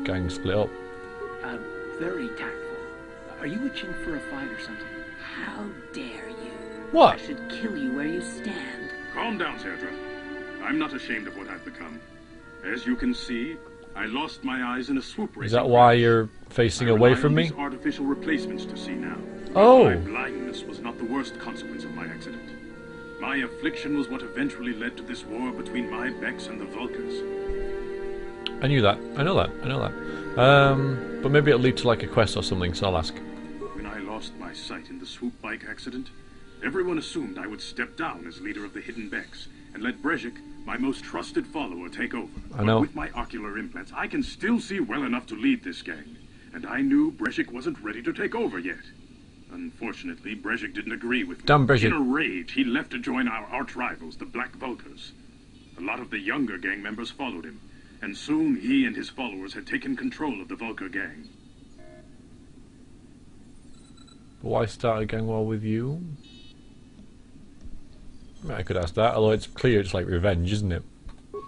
gang split up. Very tactful. Are you itching for a fight or something? How dare you? What? I should kill you where you stand. Calm down, Sandra. I'm not ashamed of what I've become. As you can see, I lost my eyes in a swoop race. Is that why you're facing away from me? Artificial replacements to see now. Oh. My blindness was not the worst consequence of my accident. My affliction was what eventually led to this war between my Becks and the Vulkars. I knew that. I know that. I know that. But maybe it'll lead to like a quest or something, so I'll ask. When I lost my sight in the swoop bike accident, everyone assumed I would step down as leader of the hidden Becks and let Brejik, my most trusted follower, take over. I know. But with my ocular implants, I can still see well enough to lead this gang. And I knew Brejik wasn't ready to take over yet. Unfortunately, Brejik didn't agree with me. Damn Brejik. In a rage, he left to join our arch-rivals, the Black Vulkars. A lot of the younger gang members followed him, and soon he and his followers had taken control of the Vulkar gang. But why start a gang war with you? I could ask that, although it's clear it's like revenge, isn't it?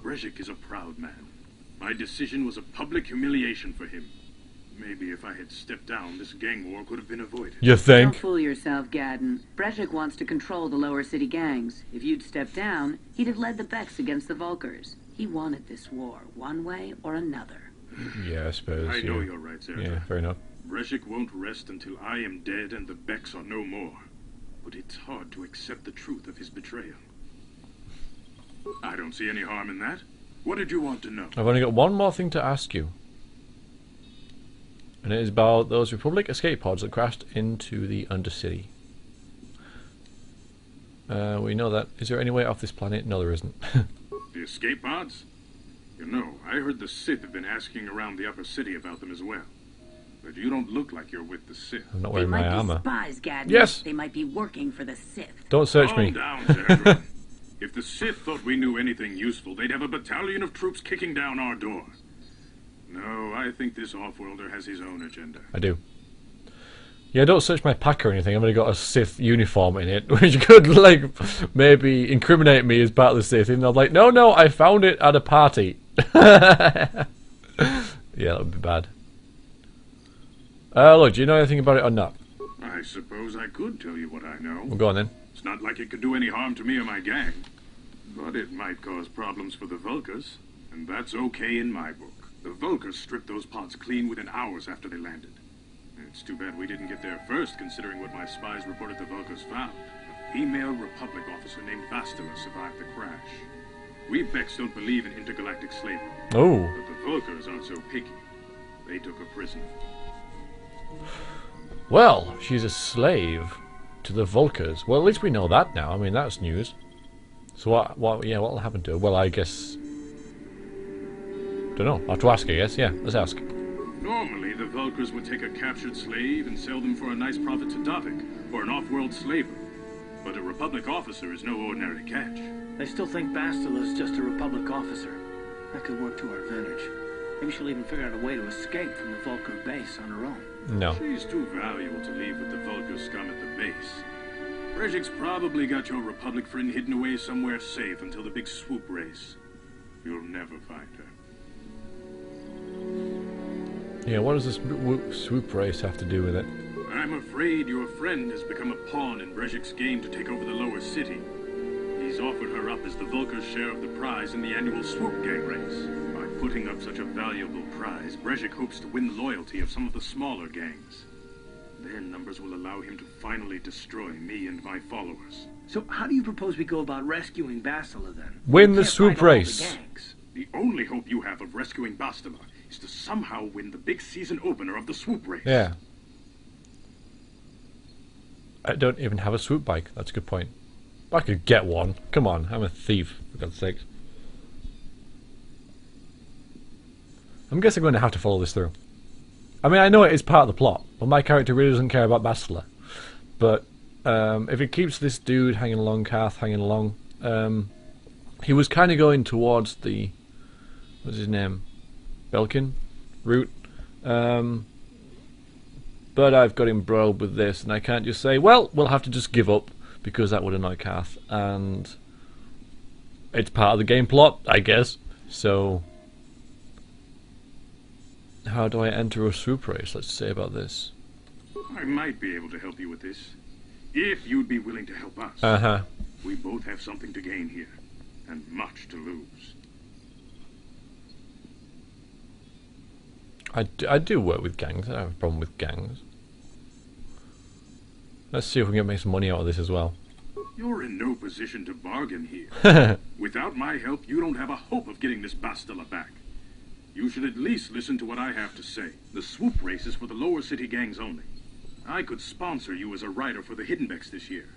Brejik is a proud man. My decision was a public humiliation for him. Maybe if I had stepped down, this gang war could have been avoided. You think? Don't fool yourself, Gadden. Brejik wants to control the lower city gangs. If you'd stepped down, he'd have led the Becks against the Vulkars. He wanted this war, one way or another. Yeah, I suppose. I know you're right, Sarah. Yeah, fair enough. Brejik won't rest until I am dead and the Becks are no more. But it's hard to accept the truth of his betrayal. I don't see any harm in that. What did you want to know? I've only got one more thing to ask you. And it is about those Republic escape pods that crashed into the Undercity. We know that. Is there any way off this planet? No, there isn't. The escape pods? You know, I heard the Sith have been asking around the upper city about them as well. But you don't look like you're with the Sith. I'm not They wearing my might be armor. spies, Gadden. Yes! They might be working for the Sith. Don't search me. Calm down, Sandra. If the Sith thought we knew anything useful, they'd have a battalion of troops kicking down our door. No, I think this off-worlder has his own agenda. I do. Yeah, don't search my pack or anything. I've only got a Sith uniform in it, which could, like, maybe incriminate me as part of the Sith. And I'm like, no, I found it at a party. Yeah, that would be bad. Look, do you know anything about it or not? I suppose I could tell you what I know. Well, go on then. It's not like it could do any harm to me or my gang. But it might cause problems for the Vulkars. And that's okay in my book. The Vulkars stripped those pods clean within hours after they landed. It's too bad we didn't get there first, considering what my spies reported the Vulkars found. A female Republic officer named Bastila survived the crash. We Becks don't believe in intergalactic slavery. Oh. But the Vulkars aren't so picky. They took her prisoner. Well, she's a slave to the Vulkars. Well, at least we know that now. I mean, that's news. So what'll happen to her? Well, I guess... Don't know. I'll have to ask, I guess. Yeah, let's ask. Normally, the Vulkars would take a captured slave and sell them for a nice profit to Davik, or an off-world slaver. But a Republic officer is no ordinary catch. I still think Bastila's just a Republic officer. That could work to our advantage. Maybe she'll even figure out a way to escape from the Vulkar base on her own. No. She's too valuable to leave with the Vulkar scum at the base. Brejik's probably got your Republic friend hidden away somewhere safe until the big swoop race. You'll never find her. Yeah, what does this swoop race have to do with it? I'm afraid your friend has become a pawn in Brejik's game to take over the lower city. He's offered her up as the Vulkar's share of the prize in the annual swoop gang race. By putting up such a valuable prize, Brejik hopes to win the loyalty of some of the smaller gangs. Their numbers will allow him to finally destroy me and my followers. So how do you propose we go about rescuing Bastila then? Win We the can't swoop fight all the race. gangs. The only hope you have of rescuing Bastila is to somehow win the big season opener of the swoop race. Yeah. I don't even have a swoop bike. That's a good point. I could get one. Come on, I'm a thief, for God's sake. I'm guessing I'm going to have to follow this through. I mean, I know it is part of the plot, but my character really doesn't care about Bastila. But if it keeps this dude hanging along, Karth hanging along, he was kind of going towards the... What's his name? Belkin? Route. But I've got him broiled with this, and I can't just say, well, we'll have to just give up, because that would annoy Karth, and it's part of the game plot, I guess. So How do I enter a swoop race? Let's say about this. I might be able to help you with this. If you'd be willing to help us. Uh-huh. We both have something to gain here, and much to lose. I do work with gangs. I don't have a problem with gangs. Let's see if we can make some money out of this as well. You're in no position to bargain here. Without my help, you don't have a hope of getting this Bastila back. You should at least listen to what I have to say. The swoop race is for the lower city gangs only. I could sponsor you as a rider for the Hiddenbecks this year.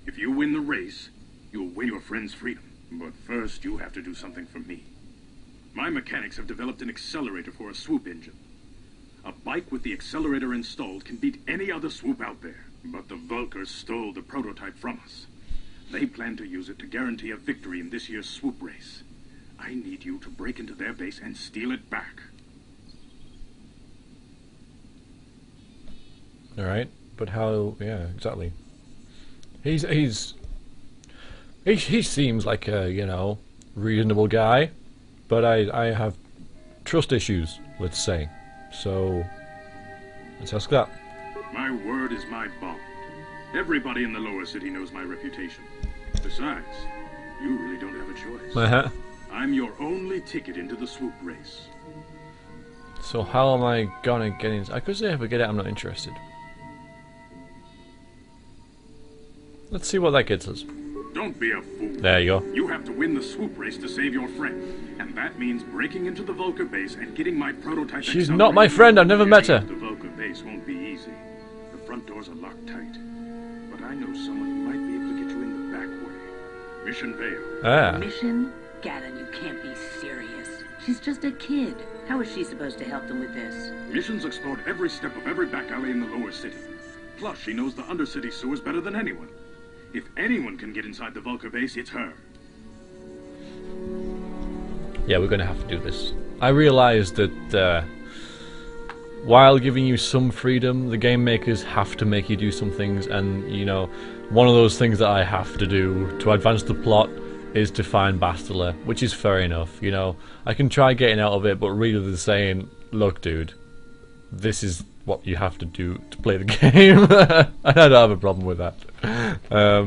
If you win the race, you'll win your friend's freedom. But first, you have to do something for me. My mechanics have developed an accelerator for a swoop engine. A bike with the accelerator installed can beat any other swoop out there. But the Vulkars stole the prototype from us. They plan to use it to guarantee a victory in this year's swoop race. I need you to break into their base and steal it back. Alright, but how... yeah, exactly. He seems like a, you know, reasonable guy, but I have trust issues, let's say. So, let's ask that. My word is my bond. Everybody in the lower city knows my reputation. Besides, you really don't have a choice. Uh-huh. I'm your only ticket into the swoop race. So how am I gonna get in? I could say if I get it, I'm not interested. Let's see what that gets us. Don't be a fool. There you go. You have to win the swoop race to save your friend. And that means breaking into the Vulkar base and getting my prototype. She's not my friend, I've never met her. The Vulkar base won't be easy. The front doors are locked tight. But I know someone who might be able to get you in the back way. Mission Vale. Ah. Mission? Gavin, you can't be serious. She's just a kid. How is she supposed to help them with this? Mission's explored every step of every back alley in the lower city. Plus, she knows the undercity sewers better than anyone. If anyone can get inside the Vulkar base, it's her. Yeah, we're going to have to do this. I realised that while giving you some freedom, the game makers have to make you do some things, and, you know, one of those things that I have to do to advance the plot is to find Bastila, which is fair enough, you know. I can try getting out of it, but really they're saying, look, dude, this is what you have to do to play the game. And I don't have a problem with that. I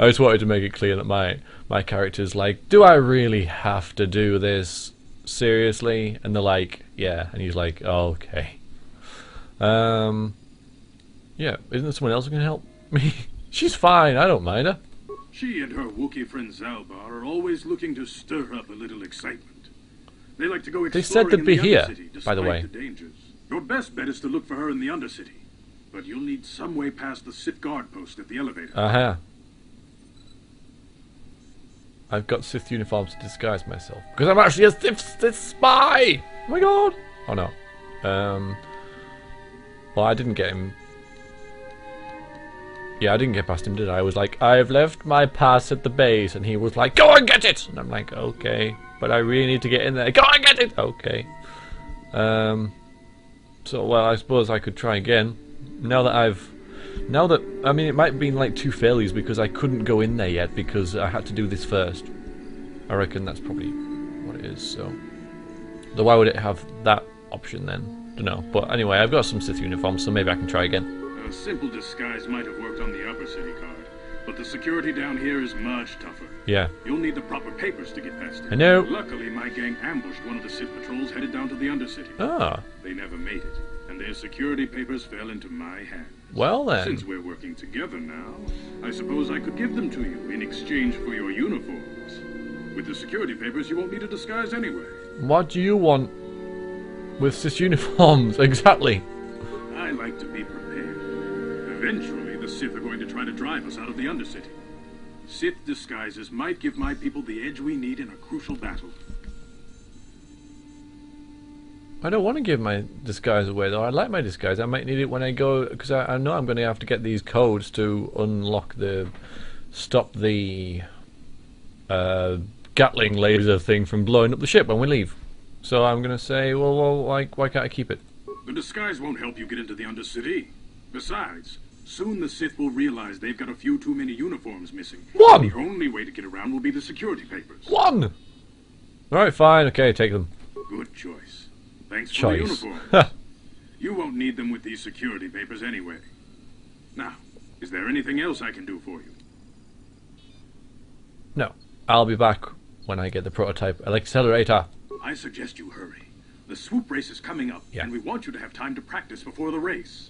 just wanted to make it clear that my character's like, do I really have to do this? Seriously? And they're like, yeah. And he's like, oh, okay. Yeah, isn't there someone else who can help me? She's fine, I don't mind her. She and her Wookiee friend Zalbar are always looking to stir up a little excitement. They like to go exploring They said they'd in be the here, Undercity, by the way. despite dangers. Your best bet is to look for her in the Undercity. But you'll need some way past the Sith guard post at the elevator. Uh-huh. I've got Sith uniforms to disguise myself. Because I'm actually a Sith spy! Oh my god! Oh no. Well, I didn't get him. Yeah, I didn't get past him, did I? I was like, I've left my pass at the base. And he was like, go and get it! And I'm like, okay. But I really need to get in there. Go and get it! Okay. So, well, I suppose I could try again. Now that I mean, it might have been like 2 failures because I couldn't go in there yet because I had to do this first. I reckon that's probably what it is, so. Though why would it have that option then? Dunno. But anyway, I've got some Sith uniforms, so maybe I can try again. A simple disguise might have worked on the upper city card, but the security down here is much tougher. Yeah. You'll need the proper papers to get past it. I know. Luckily, my gang ambushed one of the Sith patrols headed down to the Undercity. Ah. They never made it, and their security papers fell into my hands. Well then. Since we're working together now, I suppose I could give them to you in exchange for your uniforms. With the security papers, you won't need a disguise anyway. What do you want with Sith uniforms? Exactly. I like to be prepared. Eventually, the Sith are going to try to drive us out of the Undercity. Sith disguises might give my people the edge we need in a crucial battle. I don't want to give my disguise away though. I like my disguise. I might need it when I go, because I know I'm going to have to get these codes to unlock stop the Gatling laser thing from blowing up the ship when we leave. So I'm going to say, well, like, why can't I keep it? The disguise won't help you get into the Undercity. Besides, soon the Sith will realize they've got a few too many uniforms missing. One! The only way to get around will be the security papers. One! Alright, fine, okay, take them. Good choice. Thanks for the choice. uniforms. You won't need them with these security papers anyway. Now, is there anything else I can do for you? No. I'll be back when I get the prototype accelerator. I suggest you hurry. The swoop race is coming up, Yeah. and we want you to have time to practice before the race.